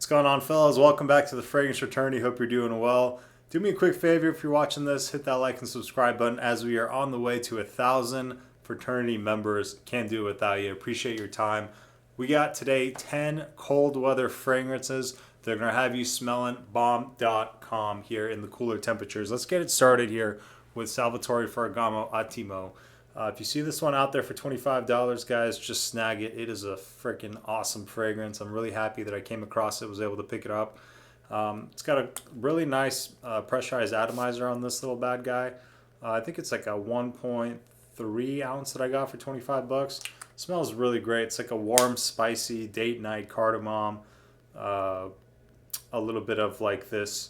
What's going on, fellas? Welcome back to the Fragrance Fraternity. Hope you're doing well. Do me a quick favor if you're watching this, hit that like and subscribe button as we are on the way to 1,000 fraternity members. Can't do it without you. Appreciate your time. We got today 10 cold weather fragrances. They're going to have you smelling bomb.com here in the cooler temperatures. Let's get it started here with Salvatore Ferragamo Attimo. If you see this one out there for $25, guys, just snag it. It is a freaking awesome fragrance. I'm really happy that I came across it, was able to pick it up. It's got a really nice pressurized atomizer on this little bad guy. I think it's like a 1.3 ounce that I got for 25 bucks. Smells really great. It's like a warm, spicy date night cardamom. A little bit of like this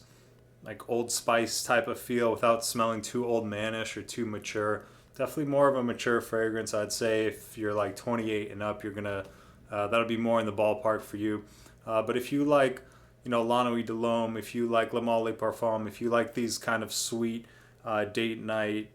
like Old Spice type of feel without smelling too old manish or too mature. Definitely more of a mature fragrance. I'd say if you're like 28 and up, you're gonna that'll be more in the ballpark for you. But if you like, La Nuit de l'Homme, if you like Le Male Parfum, if you like these kind of sweet date night,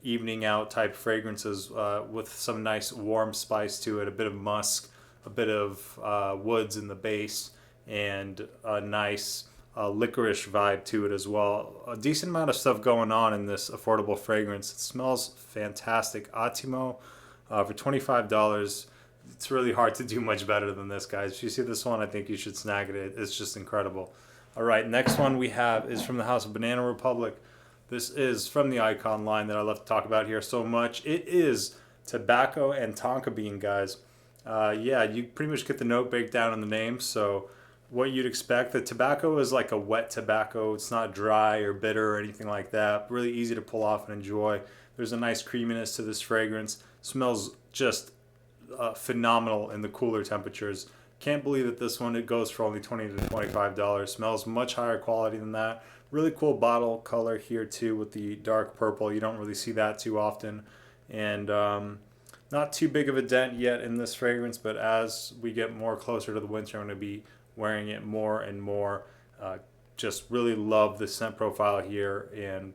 evening out type fragrances with some nice warm spice to it, a bit of musk, a bit of woods in the base, and a nice licorice vibe to it as well. A decent amount of stuff going on in this affordable fragrance. It smells fantastic. Attimo for $25. It's really hard to do much better than this, guys. If you see this one, I think you should snag it. It's just incredible. All right, next one we have is from the house of Banana Republic. This is from the Icon line that I love to talk about here so much. It is tobacco and tonka bean, guys. Yeah, you pretty much get the note baked down in the name, so what you'd expect. The tobacco is like a wet tobacco. It's not dry or bitter or anything like that. Really easy to pull off and enjoy. There's a nice creaminess to this fragrance. Smells just phenomenal in the cooler temperatures. Can't believe that this one, it goes for only $20 to $25. Smells much higher quality than that. Really cool bottle color here too with the dark purple. You don't really see that too often. And not too big of a dent yet in this fragrance, but as we get more closer to the winter, I'm going to be wearing it more and more. Just really love the scent profile here, and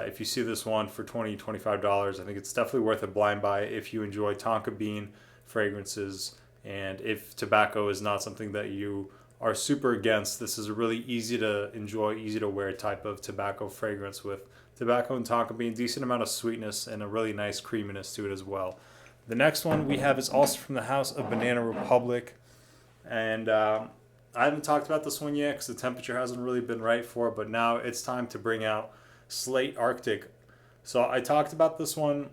if you see this one for $20, $25, I think it's definitely worth a blind buy if you enjoy tonka bean fragrances, and if tobacco is not something that you are super against. This is a really easy to enjoy, easy to wear type of tobacco fragrance with tobacco and tonka bean, decent amount of sweetness and a really nice creaminess to it as well. The next one we have is also from the house of Banana Republic, and I haven't talked about this one yet because the temperature hasn't really been right for it, but now it's time to bring out Slate Arctic. So I talked about this one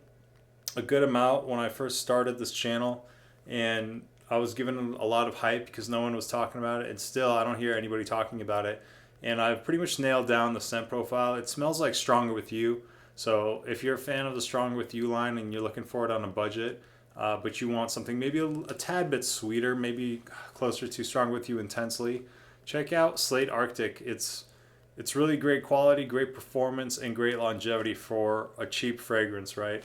a good amount when I first started this channel, and I was given a lot of hype because no one was talking about it, and still I don't hear anybody talking about it. And I've pretty much nailed down the scent profile. It smells like Stronger With You. So if you're a fan of the Stronger With You line and you're looking for it on a budget, but you want something maybe a tad bit sweeter, maybe closer to Strong With You Intensely, check out Slate Arctic. It's really great quality, great performance, and great longevity for a cheap fragrance, right?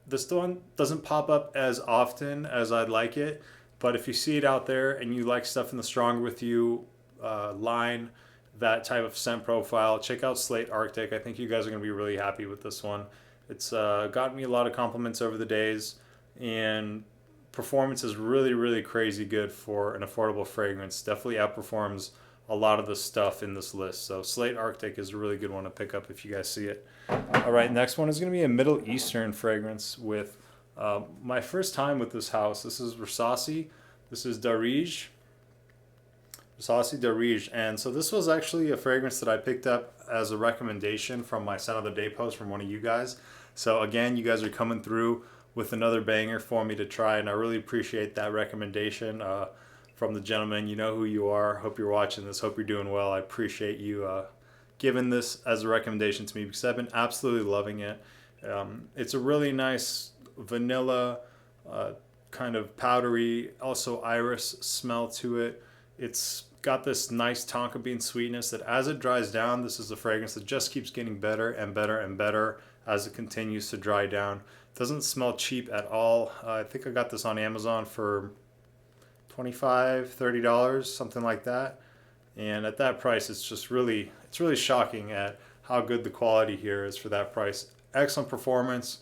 This one doesn't pop up as often as I'd like it, but if you see it out there and you like stuff in the Strong With You line, that type of scent profile, check out Slate Arctic. I think you guys are going to be really happy with this one. It's gotten me a lot of compliments over the days, and performance is really, really crazy good for an affordable fragrance. Definitely outperforms a lot of the stuff in this list. So Slate Arctic is a really good one to pick up if you guys see it. All right, next one is going to be a Middle Eastern fragrance with my first time with this house. This is Rasasi. This is Daarej. Rasasi Daarej. And so this was actually a fragrance that I picked up as a recommendation from my Scent of the Day post from one of you guys. So again, you guys are coming through with another banger for me to try, and I really appreciate that recommendation from the gentleman. You know who you are. Hope you're watching this. Hope you're doing well. I appreciate you giving this as a recommendation to me because I've been absolutely loving it. It's a really nice vanilla, kind of powdery, also iris smell to it. It's got this nice tonka bean sweetness that as it dries down, this is a fragrance that just keeps getting better and better and better as it continues to dry down. It doesn't smell cheap at all. I think I got this on Amazon for $25, $30, something like that. And at that price, it's really shocking at how good the quality here is for that price. Excellent performance.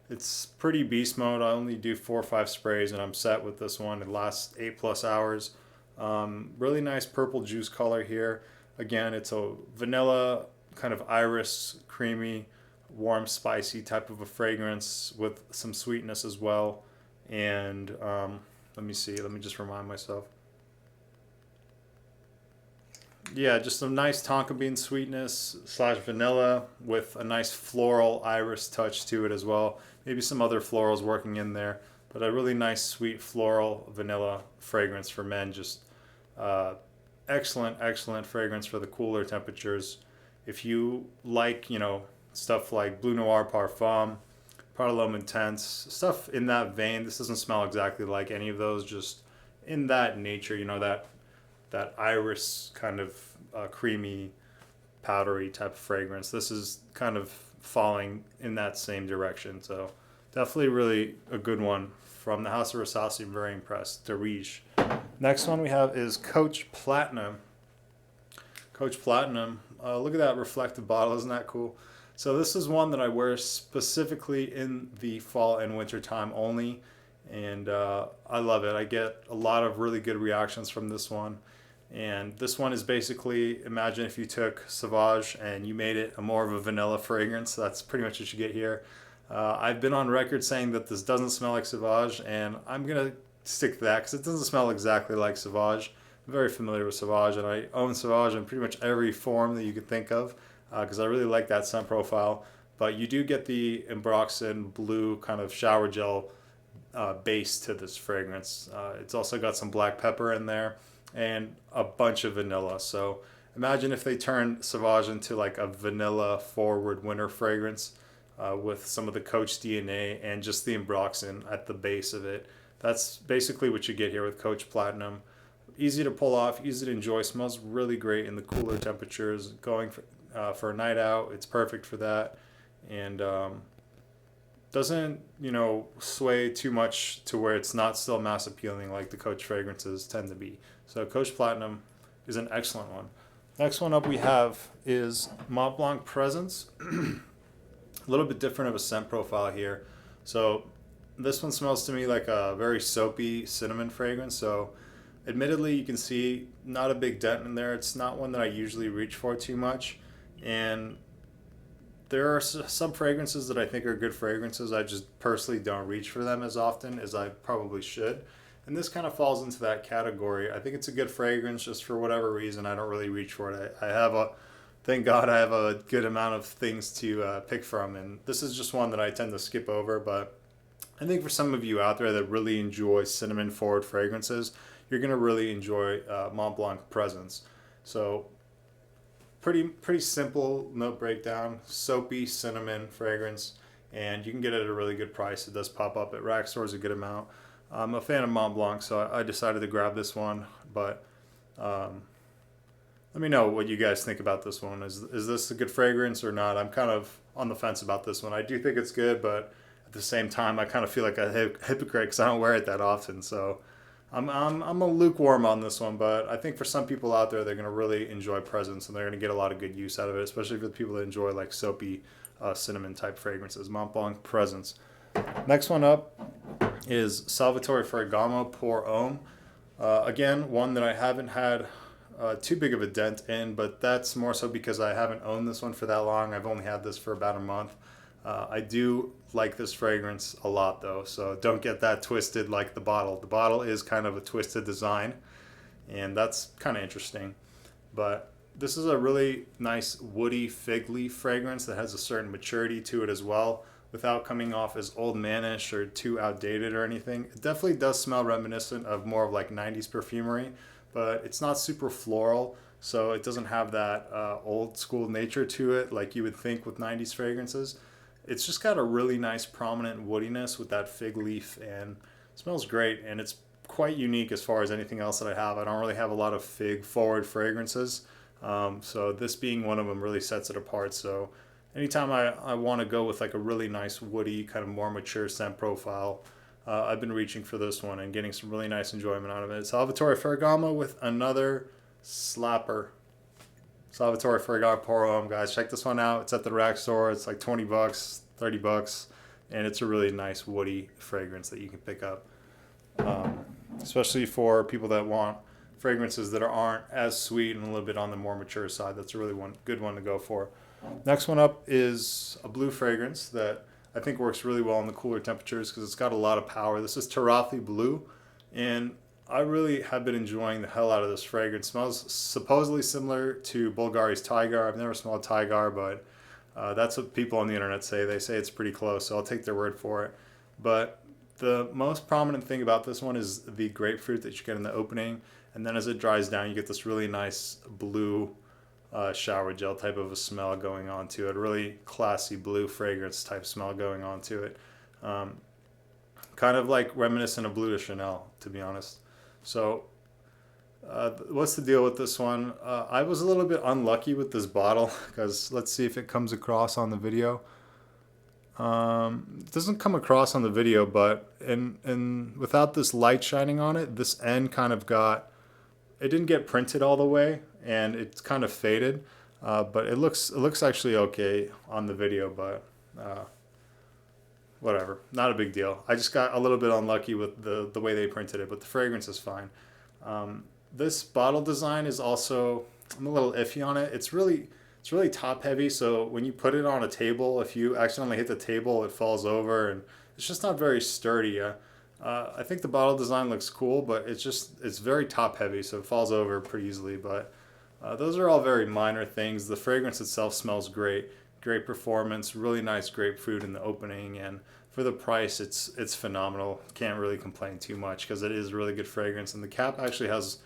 It's pretty beast mode. I only do 4 or 5 sprays and I'm set with this one. It lasts 8+ hours. Really nice purple juice color here. Again, it's a vanilla kind of iris, creamy, warm, spicy type of a fragrance with some sweetness as well. And let me see. Let me just remind myself. Yeah, just some nice tonka bean sweetness slash vanilla with a nice floral iris touch to it as well. Maybe some other florals working in there, but a really nice sweet floral vanilla fragrance for men. Just uh, excellent, excellent fragrance for the cooler temperatures. If you like, stuff like Blue Noir Parfum, Parlum Intense, stuff in that vein, this doesn't smell exactly like any of those, just in that nature, that iris kind of creamy, powdery type of fragrance. This is kind of falling in that same direction. So definitely really a good one from the House of Rasasi. I'm very impressed. Daarej. Next one we have is Coach Platinum. Coach Platinum. Look at that reflective bottle. Isn't that cool? So this is one that I wear specifically in the fall and winter time only. And I love it. I get a lot of really good reactions from this one. And this one is basically, imagine if you took Sauvage and you made it a more of a vanilla fragrance. That's pretty much what you get here. I've been on record saying that this doesn't smell like Sauvage, and I'm going to stick to that because it doesn't smell exactly like Sauvage. I'm very familiar with Sauvage, and I own Sauvage in pretty much every form that you could think of because I really like that scent profile. But you do get the Ambroxan blue kind of shower gel base to this fragrance. It's also got some black pepper in there and a bunch of vanilla. So imagine if they turned Sauvage into like a vanilla forward winter fragrance with some of the Coach DNA and just the Ambroxan at the base of it. That's basically what you get here with Coach Platinum. Easy to pull off, easy to enjoy, smells really great in the cooler temperatures. Going for a night out, it's perfect for that. And doesn't, sway too much to where it's not still mass appealing like the Coach fragrances tend to be. So Coach Platinum is an excellent one. Next one up we have is Montblanc Presence. A little bit different of a scent profile here. So this one smells to me like a very soapy cinnamon fragrance. So admittedly, you can see not a big dent in there. It's not one that I usually reach for too much. And there are some fragrances that I think are good fragrances. I just personally don't reach for them as often as I probably should. And this kind of falls into that category. I think it's a good fragrance, just for whatever reason, I don't really reach for it. Thank God I have a good amount of things to pick from. And this is just one that I tend to skip over. But I think for some of you out there that really enjoy cinnamon forward fragrances, you're going to really enjoy Montblanc Presence. So pretty simple note breakdown, soapy cinnamon fragrance, and you can get it at a really good price. It does pop up at rack stores a good amount. I'm a fan of Montblanc, so I decided to grab this one. But let me know what you guys think about this one. Is this a good fragrance or not? I'm kind of on the fence about this one. I do think it's good, but at the same time, I kind of feel like a hypocrite because I don't wear it that often. So I'm a lukewarm on this one, but I think for some people out there, they're going to really enjoy Presence, and they're going to get a lot of good use out of it, especially for the people that enjoy like soapy cinnamon type fragrances. Montblanc Presence. Next one up is Salvatore Ferragamo Pour Homme. Again, one that I haven't had too big of a dent in, but that's more so because I haven't owned this one for that long. I've only had this for about a month. I do like this fragrance a lot though, so don't get that twisted like the bottle. The bottle is kind of a twisted design, and that's kind of interesting. But this is a really nice woody fig leaf fragrance that has a certain maturity to it as well, without coming off as old manish or too outdated or anything. It definitely does smell reminiscent of more of like 90s perfumery, but it's not super floral, so it doesn't have that old school nature to it like you would think with 90s fragrances. It's just got a really nice prominent woodiness with that fig leaf, and it smells great, and it's quite unique as far as anything else that I have. I don't really have a lot of fig forward fragrances, so this being one of them really sets it apart. So anytime I want to go with like a really nice woody, kind of more mature scent profile, I've been reaching for this one and getting some really nice enjoyment out of it. Salvatore Ferragamo with another slapper. Salvatore Ferragamo Pour Homme, guys. Check this one out. It's at the rack store. It's like $20, $30, and it's a really nice woody fragrance that you can pick up, especially for people that want fragrances that aren't as sweet and a little bit on the more mature side. That's a really good one to go for. Next one up is a blue fragrance that I think works really well in the cooler temperatures because it's got a lot of power. This is Turathi Blue, and I really have been enjoying the hell out of this fragrance. It smells supposedly similar to Bulgari's Tiger. I've never smelled Tiger, but that's what people on the internet say. They say it's pretty close, so I'll take their word for it. But the most prominent thing about this one is the grapefruit that you get in the opening, and then as it dries down, you get this really nice blue shower gel type of a smell going on to it. Really classy blue fragrance type smell going on to it. Kind of like reminiscent of Blue de Chanel, to be honest. So what's the deal with this one? I was a little bit unlucky with this bottle because let's see if it comes across on the video. It doesn't come across on the video, but in without this light shining on it, this end kind of it didn't get printed all the way, and it's kind of faded. But it looks actually okay on the video, but whatever, not a big deal. I just got a little bit unlucky with the way they printed it, but the fragrance is fine. This bottle design is also, I'm a little iffy on it. It's really top heavy, so when you put it on a table, if you accidentally hit the table, it falls over, and it's just not very sturdy. I think the bottle design looks cool, but it's very top heavy, so it falls over pretty easily. But those are all very minor things. The fragrance itself smells great performance, really nice grapefruit in the opening, and for the price, it's phenomenal. Can't really complain too much because it is really good fragrance, and the cap actually has,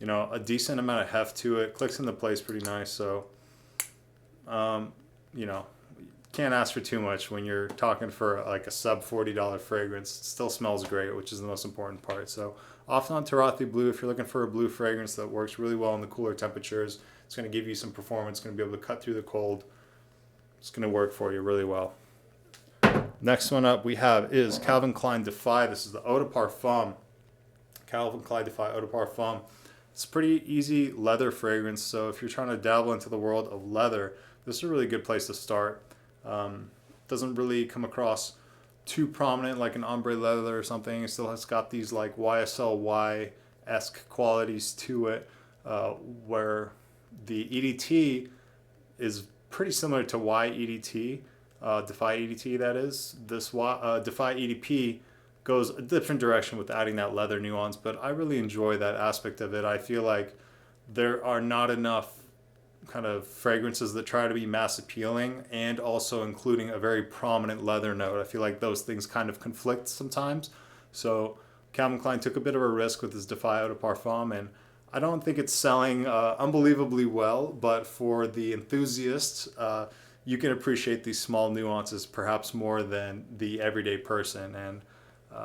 a decent amount of heft to it. Clicks into place pretty nice, so can't ask for too much when you're talking for like a sub $40 fragrance. It still smells great, which is the most important part. So Afnan Turathi Blue, if you're looking for a blue fragrance that works really well in the cooler temperatures, it's going to give you some performance, going to be able to cut through the cold. It's going to work for you really well. Next one up we have is Calvin Klein Defy. This is the Eau de Parfum. Calvin Klein Defy Eau de Parfum. It's a pretty easy leather fragrance, so if you're trying to dabble into the world of leather, this is a really good place to start. Doesn't really come across too prominent like an ombre leather or something. It still has got these like YSL-Y-esque qualities to it, where the EDT is pretty similar to Y EDT, Defy EDT that is. This Defy EDP goes a different direction with adding that leather nuance, but I really enjoy that aspect of it. I feel like there are not enough kind of fragrances that try to be mass appealing and also including a very prominent leather note. I feel like those things kind of conflict sometimes. So Calvin Klein took a bit of a risk with his Defy Eau de Parfum, and I don't think it's selling unbelievably well, but for the enthusiasts, you can appreciate these small nuances perhaps more than the everyday person. And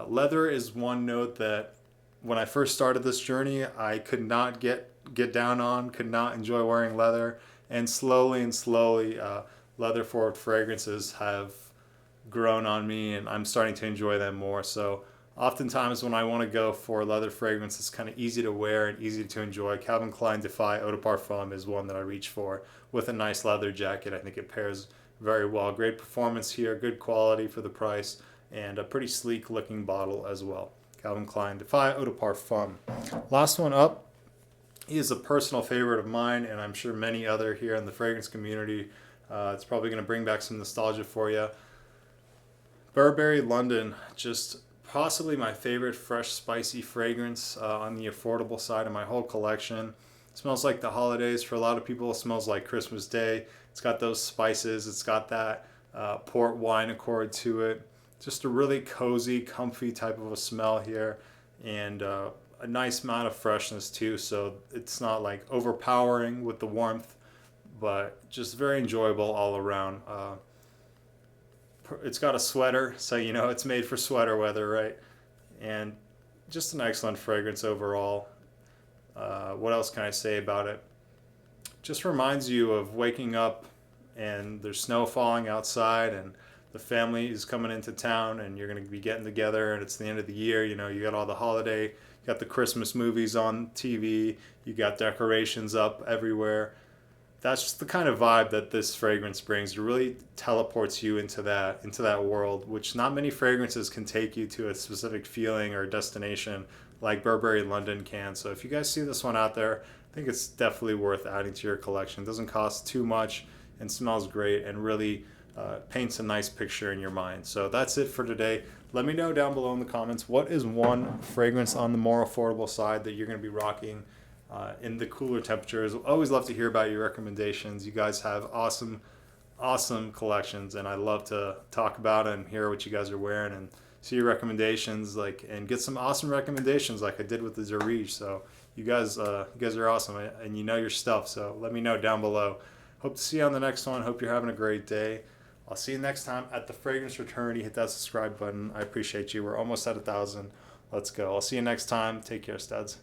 leather is one note that when I first started this journey, I could not get down on, could not enjoy wearing leather, and slowly leather forward fragrances have grown on me, and I'm starting to enjoy them more. So oftentimes when I want to go for leather fragrance that's kind of easy to wear and easy to enjoy, Calvin Klein Defy Eau de Parfum is one that I reach for with a nice leather jacket. I think it pairs very well. Great performance here, good quality for the price, and a pretty sleek looking bottle as well. Calvin Klein Defy Eau de Parfum. Last one up is a personal favorite of mine, and I'm sure many other here in the fragrance community. It's probably going to bring back some nostalgia for you. Burberry London, just possibly my favorite fresh spicy fragrance on the affordable side of my whole collection. It smells like the holidays. For a lot of people, it smells like Christmas Day. It's got those spices. It's got that port wine accord to it. Just a really cozy, comfy type of a smell here, and a nice amount of freshness too. So it's not like overpowering with the warmth, but just very enjoyable all around. It's got a sweater, so it's made for sweater weather, right? And just an excellent fragrance overall. What else can I say about it? Just reminds you of waking up and there's snow falling outside and the family is coming into town and you're going to be getting together, and it's the end of the year. You got all the holiday, you got the Christmas movies on TV, you got decorations up everywhere. That's just the kind of vibe that this fragrance brings. It really teleports you into that world, which not many fragrances can take you to a specific feeling or destination like Burberry London can. So if you guys see this one out there, I think it's definitely worth adding to your collection. It doesn't cost too much and smells great and really paints a nice picture in your mind. So that's it for today. Let me know down below in the comments, what is one fragrance on the more affordable side that you're going to be rocking in the cooler temperatures? Always love to hear about your recommendations. You guys have awesome collections, and I love to talk about it and hear what you guys are wearing and see your recommendations, and get some awesome recommendations like I did with the Daarej. So you guys are awesome, and you know your stuff. So let me know down below. Hope to see you on the next one. Hope you're having a great day. I'll see you next time at the Fragrance Fraternity. Hit that subscribe button. I appreciate you. We're almost at 1,000. Let's go. I'll see you next time. Take care, studs.